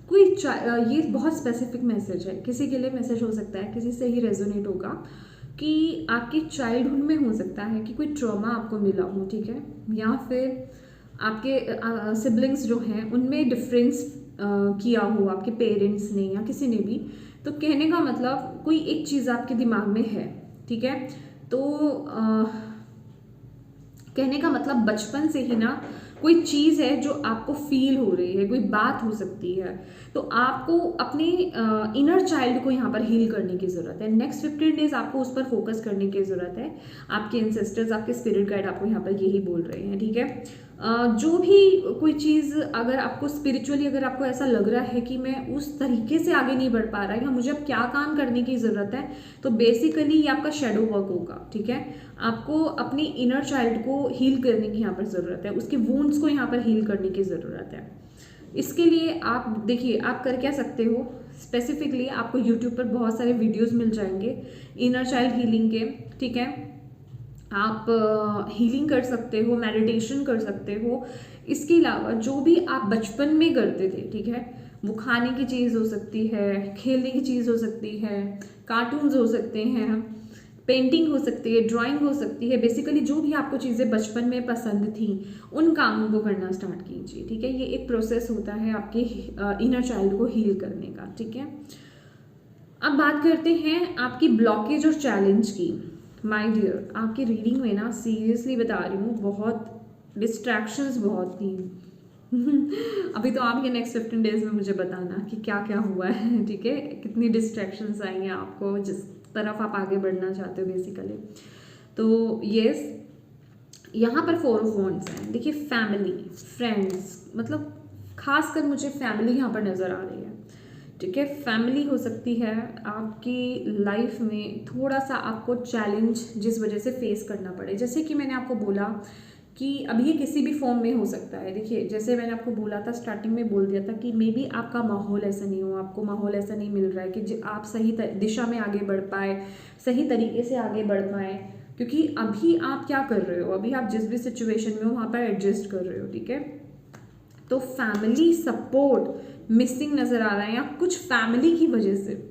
कोई ये बहुत स्पेसिफिक मैसेज है, किसी के लिए मैसेज हो सकता है, किसी से ही रेजोनेट होगा कि आपकी चाइल्डहुड में हो सकता है कि कोई ट्रॉमा आपको मिला हो, ठीक है, या फिर आपके सिबलिंग्स जो हैं उनमें डिफरेंस किया हो आपके पेरेंट्स ने या किसी ने भी। तो कहने का मतलब कोई एक चीज़ आपके दिमाग में है, ठीक है। तो कहने का मतलब बचपन से ही ना कोई चीज़ है जो आपको फील हो रही है, कोई बात हो सकती है, तो आपको अपने इनर चाइल्ड को यहाँ पर हील करने की ज़रूरत है। नेक्स्ट 15 डेज आपको उस पर फोकस करने की ज़रूरत है। आपके एंसेस्टर्स, आपके स्पिरिट गाइड आपको यहाँ पर यही बोल रहे हैं, ठीक है। जो भी कोई चीज़ अगर आपको स्पिरिचुअली अगर आपको ऐसा लग रहा है कि मैं उस तरीके से आगे नहीं बढ़ पा रहा या मुझे अब क्या काम करने की ज़रूरत है, तो बेसिकली ये आपका शेडो वर्क होगा, ठीक है। आपको अपनी इनर चाइल्ड को हील करने की यहाँ पर ज़रूरत है, उसके वुंड्स को यहाँ पर हील करने की ज़रूरत है। इसके लिए आप देखिए आप कर क्या सकते हो, स्पेसिफिकली आपको यूट्यूब पर बहुत सारे वीडियोस मिल जाएंगे इनर चाइल्ड हीलिंग के, ठीक है। आप हीलिंग कर सकते हो, मेडिटेशन कर सकते हो। इसके अलावा जो भी आप बचपन में करते थे, ठीक है, वो खाने की चीज़ हो सकती है, खेलने की चीज़ हो सकती है, कार्टून्स हो सकते हैं, पेंटिंग हो सकती है, ड्राइंग हो सकती है, बेसिकली जो भी आपको चीज़ें बचपन में पसंद थी उन कामों को करना स्टार्ट कीजिए, ठीक है। ये एक प्रोसेस होता है आपके इनर चाइल्ड को हील करने का, ठीक है। अब बात करते हैं आपकी ब्लॉकेज और चैलेंज की। माय डियर, आपकी रीडिंग में ना सीरियसली बता रही हूँ बहुत डिस्ट्रैक्शंस बहुत थी अभी तो आप ये नेक्स्ट 15 डेज में मुझे बताना कि क्या क्या हुआ है, ठीक है, कितनी डिस्ट्रैक्शंस आई हैं आपको जिस तरफ आप आगे बढ़ना चाहते हो बेसिकली। तो यस, यहाँ पर 4 ऑफ वॉन्ड्स हैं। देखिए फैमिली, फ्रेंड्स, मतलब खासकर मुझे फैमिली यहाँ पर नज़र आ रही है, ठीक है। फैमिली हो सकती है आपकी लाइफ में थोड़ा सा आपको चैलेंज जिस वजह से फेस करना पड़े, जैसे कि मैंने आपको बोला कि अभी ये किसी भी फॉर्म में हो सकता है। देखिए जैसे मैंने आपको बोला था, स्टार्टिंग में बोल दिया था कि मे बी आपका माहौल ऐसा नहीं हो, आपको माहौल ऐसा नहीं मिल रहा है कि आप सही दिशा में आगे बढ़ पाए, सही तरीके से आगे बढ़ पाए, क्योंकि अभी आप क्या कर रहे हो, अभी आप जिस भी सिचुएशन में हो वहाँ पर एडजस्ट कर रहे हो, ठीक है। तो फैमिली सपोर्ट मिसिंग नज़र आ रहा है, या कुछ फैमिली की वजह से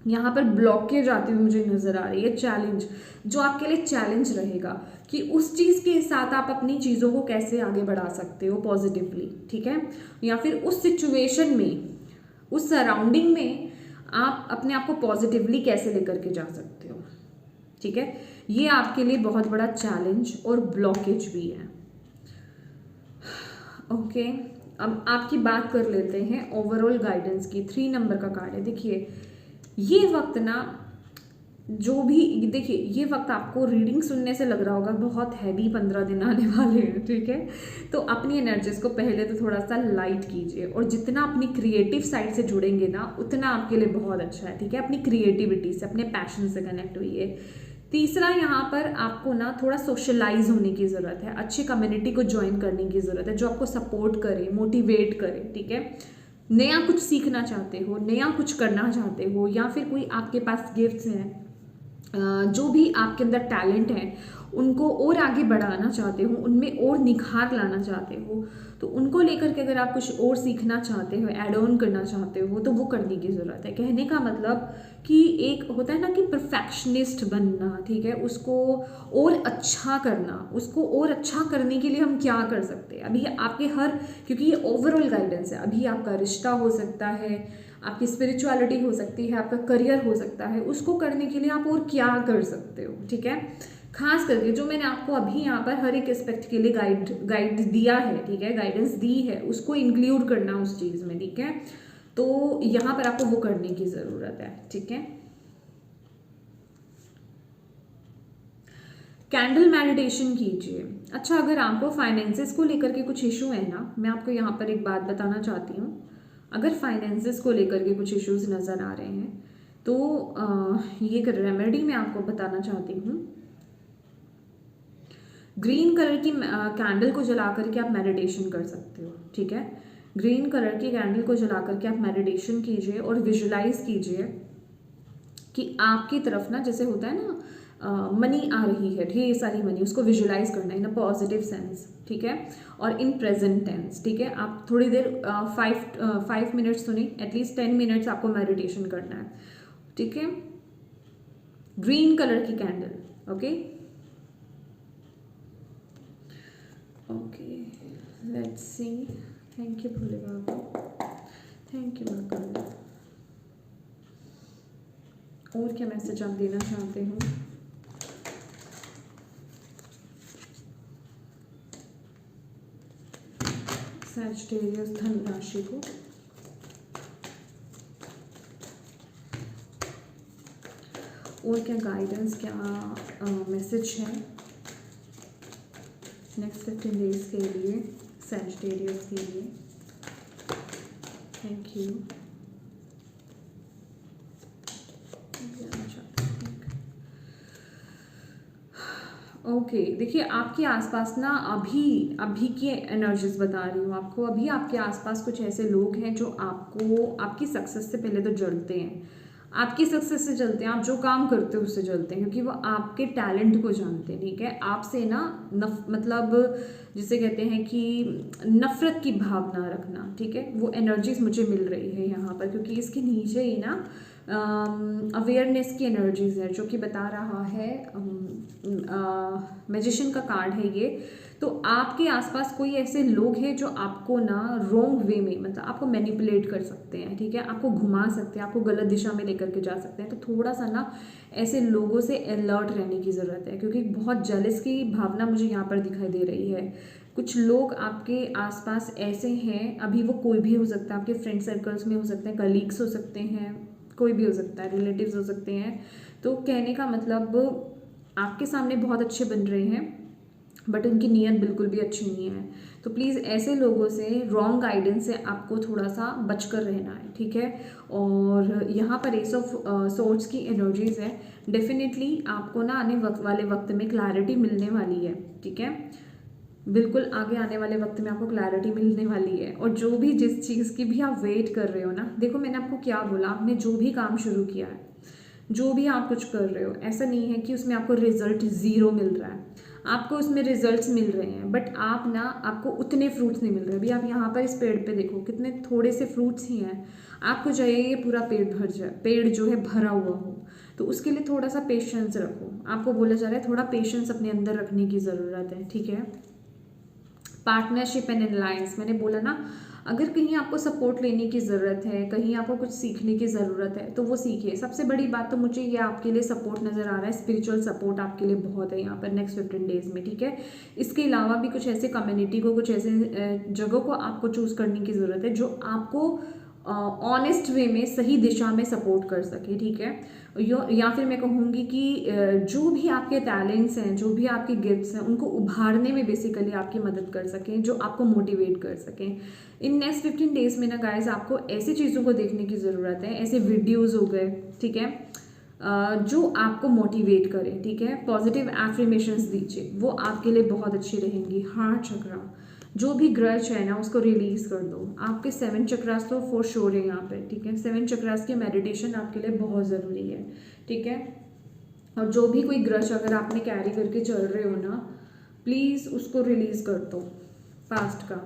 यहाँ पर ब्लॉकेज आती हुई मुझे नज़र आ रही है। चैलेंज जो आपके लिए चैलेंज रहेगा कि उस चीज़ के साथ आप अपनी चीज़ों को कैसे आगे बढ़ा सकते हो पॉजिटिवली, ठीक है, या फिर उस सिचुएशन में, उस सराउंडिंग में आप अपने आप को पॉजिटिवली कैसे लेकर के जा सकते हो, ठीक है। ये आपके लिए बहुत बड़ा चैलेंज और ब्लॉकेज भी है। ओके, अब आपकी बात कर लेते हैं ओवरऑल गाइडेंस की। 3 नंबर का कार्ड है। देखिए ये वक्त ना, जो भी देखिए ये वक्त आपको रीडिंग सुनने से लग रहा होगा बहुत हैवी 15 दिन आने वाले हैं, ठीक है। तो अपनी एनर्जीज को पहले तो थोड़ा सा लाइट कीजिए, और जितना अपनी क्रिएटिव साइड से जुड़ेंगे ना उतना आपके लिए बहुत अच्छा है, ठीक है। अपनी क्रिएटिविटी से, अपने पैशन से कनेक्ट हुई। तीसरा, यहाँ पर आपको ना थोड़ा सोशलाइज होने की ज़रूरत है, अच्छी कम्युनिटी को ज्वाइन करने की ज़रूरत है जो आपको सपोर्ट करे, मोटिवेट करे, ठीक है। नया कुछ सीखना चाहते हो, नया कुछ करना चाहते हो, या फिर कोई आपके पास गिफ्ट्स हैं, जो भी आपके अंदर टैलेंट है उनको और आगे बढ़ाना चाहते हो, उनमें और निखार लाना चाहते हो, तो उनको लेकर के अगर आप कुछ और सीखना चाहते हो, ऐड ऑन करना चाहते हो, तो वो करने की ज़रूरत है। कहने का मतलब कि एक होता है ना कि परफेक्शनिस्ट बनना, ठीक है, उसको और अच्छा करना, उसको और अच्छा करने के लिए हम क्या कर सकते हैं अभी आपके क्योंकि ये ओवरऑल गाइडेंस है, अभी आपका रिश्ता हो सकता है, आपकी स्पिरिचुअलिटी हो सकती है, आपका करियर हो सकता है, उसको करने के लिए आप और क्या कर सकते हो, ठीक है। खास करके जो मैंने आपको अभी यहाँ पर हर एक एस्पेक्ट के लिए गाइड दिया है, ठीक है, गाइडेंस दी है, उसको इंक्लूड करना उस चीज़ में, ठीक है। तो यहाँ पर आपको वो करने की ज़रूरत है, ठीक है। कैंडल मेडिटेशन कीजिए। अच्छा, अगर आपको फाइनेंसेस को लेकर के कुछ इशू है ना, मैं आपको यहाँ पर एक बात बताना चाहती हूँ। अगर फाइनेंसेस को लेकर के कुछ इश्यूज नज़र आ रहे हैं तो ये एक रेमेडी मैं आपको बताना चाहती हूँ। ग्रीन कलर की कैंडल को जला करके आप मेडिटेशन कर सकते हो, ठीक है। ग्रीन कलर की कैंडल को जला करके आप मेडिटेशन कीजिए और विजुलाइज कीजिए कि आपकी तरफ ना, जैसे होता है ना मनी आ रही है, ढेर सारी मनी, उसको विजुलाइज करना है इन अ पॉजिटिव सेंस, ठीक है, और इन प्रेजेंट टेंस, ठीक है। आप थोड़ी देर 5 मिनट्स सुनिए, एटलीस्ट 10 मिनट्स आपको मेडिटेशन करना है, ठीक है। ग्रीन कलर की candle, okay okay, let's see. Thank you Bhole Baba, thank you Mahakal. और क्या मैसेज आप देना चाहते हो? सैजिटेरियस धनु राशि को और क्या गाइडेंस, क्या मैसेज है नेक्स्ट 15 डेज के लिए सैजिटेरियस के लिए? Thank you. ओके, देखिए आपके आसपास ना अभी की एनर्जीज बता रही हूँ आपको। अभी आपके आसपास कुछ ऐसे लोग हैं जो आपकी सक्सेस से पहले तो जलते हैं, आपकी सक्सेस से जलते हैं, आप जो काम करते हो उससे जलते हैं, क्योंकि वो आपके टैलेंट को जानते हैं, ठीक है। आपसे ना मतलब जिसे कहते हैं कि नफरत की भावना रखना, ठीक है, वो एनर्जीज मुझे मिल रही है यहाँ पर, क्योंकि इसके नीचे ही ना अवेयरनेस की एनर्जीज है, जो कि बता रहा है मैजिशियन का कार्ड है ये। तो आपके आसपास कोई ऐसे लोग हैं जो आपको ना रॉन्ग वे में, मतलब आपको मैनिपुलेट कर सकते हैं, ठीक है, आपको घुमा सकते हैं, आपको गलत दिशा में लेकर के जा सकते हैं। तो थोड़ा सा ना ऐसे लोगों से अलर्ट रहने की ज़रूरत है, क्योंकि बहुत जेलस की भावना मुझे यहाँ पर दिखाई दे रही है। कुछ लोग आपके आसपास ऐसे हैं, अभी वो कोई भी हो सकता है, आपके फ्रेंड सर्कल्स में हो सकते हैं, कलीग्स हो सकते हैं, कोई भी हो सकता है, रिलेटिव्स हो सकते हैं। तो कहने का मतलब आपके सामने बहुत अच्छे बन रहे हैं, बट उनकी नीयत बिल्कुल भी अच्छी नहीं है। तो प्लीज़ ऐसे लोगों से, रॉन्ग गाइडेंस से आपको थोड़ा सा बचकर रहना है, ठीक है। और यहाँ पर एस ऑफ सोर्ड्स की एनर्जीज है। डेफिनेटली आपको ना आने वाले वक्त में क्लैरिटी मिलने वाली है, ठीक है, बिल्कुल आगे आने वाले वक्त में आपको क्लैरिटी मिलने वाली है। और जो भी जिस चीज़ की भी आप वेट कर रहे हो ना, देखो मैंने आपको क्या बोला, आपने जो भी काम शुरू किया है, जो भी आप कुछ कर रहे हो, ऐसा नहीं है कि उसमें आपको रिजल्ट 0 मिल रहा है, आपको उसमें रिजल्ट्स मिल रहे हैं, बट आपको उतने फ्रूट्स नहीं मिल रहे। अभी आप यहाँ पर इस पेड़ पे देखो, कितने थोड़े से फ्रूट्स ही हैं, आपको चाहिए ये पूरा पेड़ भर जाए, पेड़ जो है भरा हुआ हो। तो उसके लिए थोड़ा सा पेशेंस रखो, आपको बोला जा रहा है थोड़ा पेशेंस अपने अंदर रखने की ज़रूरत है, ठीक है। पार्टनरशिप एंड अलायंस, मैंने बोला ना अगर कहीं आपको सपोर्ट लेने की ज़रूरत है, कहीं आपको कुछ सीखने की ज़रूरत है, तो वो सीखिए। सबसे बड़ी बात तो मुझे ये आपके लिए सपोर्ट नज़र आ रहा है, स्पिरिचुअल सपोर्ट आपके लिए बहुत है यहाँ पर नेक्स्ट 15 डेज़ में, ठीक है। इसके अलावा भी कुछ ऐसे कम्युनिटी को, कुछ ऐसे जगहों को आपको चूज़ करने की ज़रूरत है जो आपको ऑनेस्ट वे में सही दिशा में सपोर्ट कर सके, ठीक है। या फिर मैं कहूँगी कि जो भी आपके टैलेंट्स हैं, जो भी आपके गिफ्ट्स हैं, उनको उभारने में बेसिकली आपकी मदद कर सकें, जो आपको मोटिवेट कर सकें। इन नेक्स्ट 15 डेज़ में ना गाइज आपको ऐसी चीज़ों को देखने की ज़रूरत है, ऐसे वीडियोज़ हो गए, ठीक है, जो आपको मोटिवेट करें, ठीक है। पॉजिटिव एफर्मेशंस दीजिए, वो आपके लिए बहुत अच्छी रहेंगी। हार्ट चक्रा, जो भी ग्रज है ना उसको रिलीज कर दो। आपके 7 चक्रास तो फॉर श्योर है यहाँ पे, ठीक है। 7 चक्रास की मेडिटेशन आपके लिए बहुत ज़रूरी है, ठीक है। और जो भी कोई ग्रज अगर आपने कैरी करके चल रहे हो ना, प्लीज़ उसको रिलीज कर दो पास्ट का।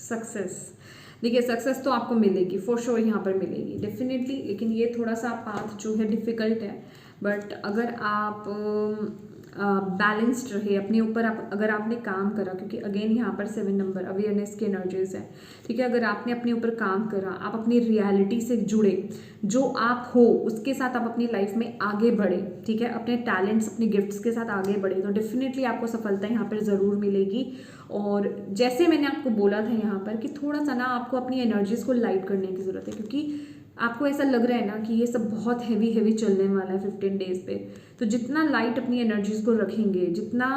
सक्सेस, देखिए सक्सेस तो आपको मिलेगी फॉर श्योर, यहाँ पर मिलेगी डेफिनेटली, लेकिन ये थोड़ा सा पाथ जो है डिफ़िकल्ट है। बट अगर आप बैलेंस्ड रहे अपने ऊपर, आप अगर आपने काम करा, क्योंकि अगेन यहाँ पर 7 नंबर अवेयरनेस की एनर्जीज है, ठीक है। अगर आपने अपने ऊपर काम करा, आप अपनी रियलिटी से जुड़े, जो आप हो उसके साथ आप अपनी लाइफ में आगे बढ़े, ठीक है, अपने टैलेंट्स अपने गिफ्ट्स के साथ आगे बढ़े, तो डेफिनेटली आपको सफलता यहाँ पर ज़रूर मिलेगी। और जैसे मैंने आपको बोला था यहाँ पर कि थोड़ा सा ना आपको अपनी एनर्जीज को लाइट करने की ज़रूरत है, क्योंकि आपको ऐसा लग रहा है ना कि ये सब बहुत हैवी चलने वाला है 15 डेज़ पे। तो जितना लाइट अपनी एनर्जीज को रखेंगे, जितना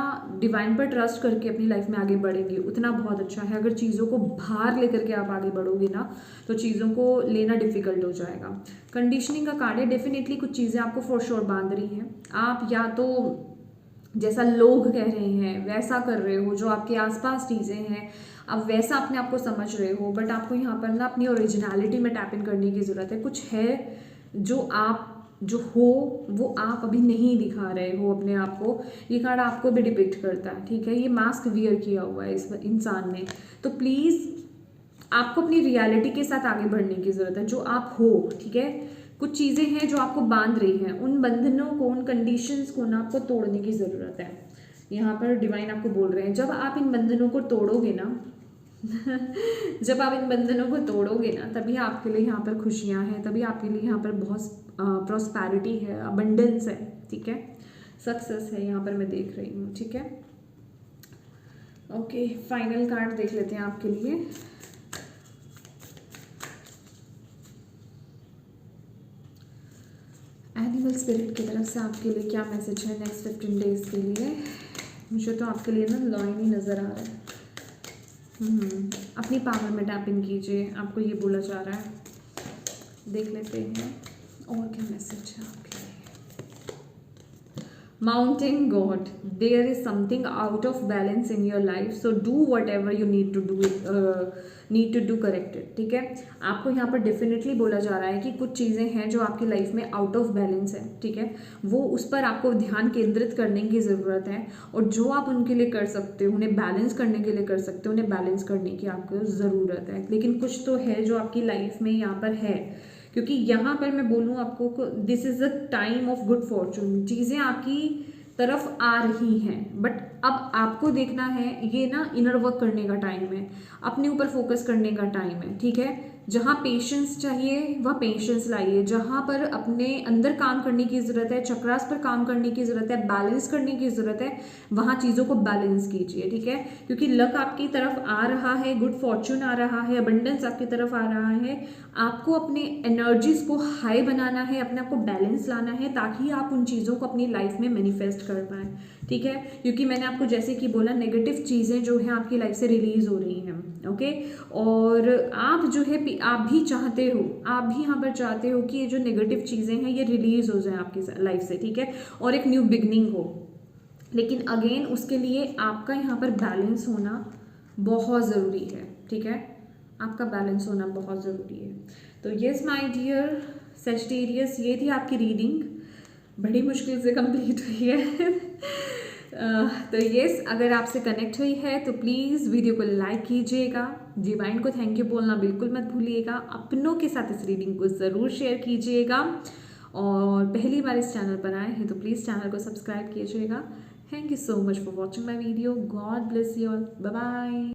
डिवाइन पर ट्रस्ट करके अपनी लाइफ में आगे बढ़ेंगे, उतना बहुत अच्छा है। अगर चीज़ों को भार लेकर के आप आगे बढ़ोगे ना, तो चीज़ों को लेना डिफिकल्ट हो जाएगा। कंडीशनिंग का कार्ड है, डेफिनेटली कुछ चीज़ें आपको फॉर श्योर बांध रही हैं। आप या तो जैसा लोग कह रहे हैं वैसा कर रहे हो, जो आपके आसपास चीज़ें हैं आप वैसा अपने आप को समझ रहे हो, बट आपको यहाँ पर ना अपनी ओरिजिनलिटी में टैप इन करने की ज़रूरत है। कुछ है जो आप जो हो वो आप अभी नहीं दिखा रहे हो अपने आप को। ये कार्ड आपको भी डिपिक्ट करता है, ठीक है। ये मास्क वियर किया हुआ है इस इंसान ने, तो प्लीज़ आपको अपनी रियलिटी के साथ आगे बढ़ने की ज़रूरत है, जो आप हो, ठीक है। कुछ चीज़ें हैं जो आपको बांध रही हैं, उन बंधनों को, उन कंडीशंस को ना आपको तोड़ने की ज़रूरत है। यहाँ पर डिवाइन आपको बोल रहे हैं जब आप इन बंधनों को तोड़ोगे ना जब आप इन बंधनों को तोड़ोगे ना, तभी आपके लिए यहाँ पर खुशियाँ हैं, तभी आपके लिए यहाँ पर बहुत प्रॉस्पेरिटी है, अबंडेंस है, ठीक है, सक्सेस है यहाँ पर मैं देख रही हूँ, ठीक है। ओके, फाइनल कार्ड देख लेते हैं आपके लिए। एनिमल स्पिरिट की तरफ से आपके लिए क्या मैसेज है नेक्स्ट 15 डेज के लिए? मुझे तो आपके लिए ना लाइन ही नज़र आ रहा है। अपनी पावर में टैप इन कीजिए, आपको ये बोला जा रहा है। देख लेते हैं और क्या मैसेज है आपके लिए। Mountain God, there is something out of balance in your life, so do whatever you need to do correct it, ठीक है। आपको यहाँ पर डेफिनेटली बोला जा रहा है कि कुछ चीज़ें हैं जो आपकी लाइफ में आउट ऑफ बैलेंस है, ठीक है, वो उस पर आपको ध्यान केंद्रित करने की ज़रूरत है। और जो आप उनके लिए कर सकते हो, उन्हें बैलेंस करने के लिए कर सकते हो, उन्हें बैलेंस करने की आपको ज़रूरत है। लेकिन कुछ तो है जो आपकी लाइफ में यहाँ पर है, क्योंकि यहाँ पर मैं बोलूँ आपको, this is a time of good Fortune, चीज़ें आपकी तरफ आ रही हैं, बट अब आपको देखना है, ये ना इनर वर्क करने का टाइम है, अपने ऊपर फोकस करने का टाइम है, ठीक है। जहाँ पेशेंस चाहिए वह पेशेंस लाइए, जहाँ पर अपने अंदर काम करने की ज़रूरत है, चक्रास पर काम करने की ज़रूरत है, बैलेंस करने की ज़रूरत है, वहाँ चीज़ों को बैलेंस कीजिए, ठीक है। क्योंकि लक आपकी तरफ आ रहा है, गुड फॉर्चून आ रहा है, अबंडेंस आपकी तरफ आ रहा है। आपको अपने एनर्जीज को हाई बनाना है, अपने आप को बैलेंस लाना है, ताकि आप उन चीज़ों को अपनी लाइफ में मैनिफेस्ट कर पाएँ, ठीक है। क्योंकि मैंने आपको जैसे कि बोला, नेगेटिव चीज़ें जो हैं आपकी लाइफ से रिलीज हो रही हैं, ओके। और आप जो है आप भी चाहते हो, आप भी यहाँ पर चाहते हो कि ये जो नेगेटिव चीज़ें हैं ये रिलीज हो जाए आपकी लाइफ से, ठीक है, और एक न्यू बिगनिंग हो। लेकिन अगेन उसके लिए आपका यहाँ पर बैलेंस होना बहुत ज़रूरी है, ठीक है, आपका बैलेंस होना बहुत ज़रूरी है। तो यस माय डियर, सजिटेरियस, ये थी आपकी रीडिंग, बड़ी मुश्किल से कंप्लीट हुई है। तो यस, अगर आपसे कनेक्ट हुई है तो प्लीज़ वीडियो को लाइक कीजिएगा, डिवाइन को थैंक यू बोलना बिल्कुल मत भूलिएगा, अपनों के साथ इस रीडिंग को ज़रूर शेयर कीजिएगा, और पहली बार इस चैनल पर आए हैं तो प्लीज़ चैनल को सब्सक्राइब कीजिएगा। Thank you so much for watching my video. God bless you all. Bye bye.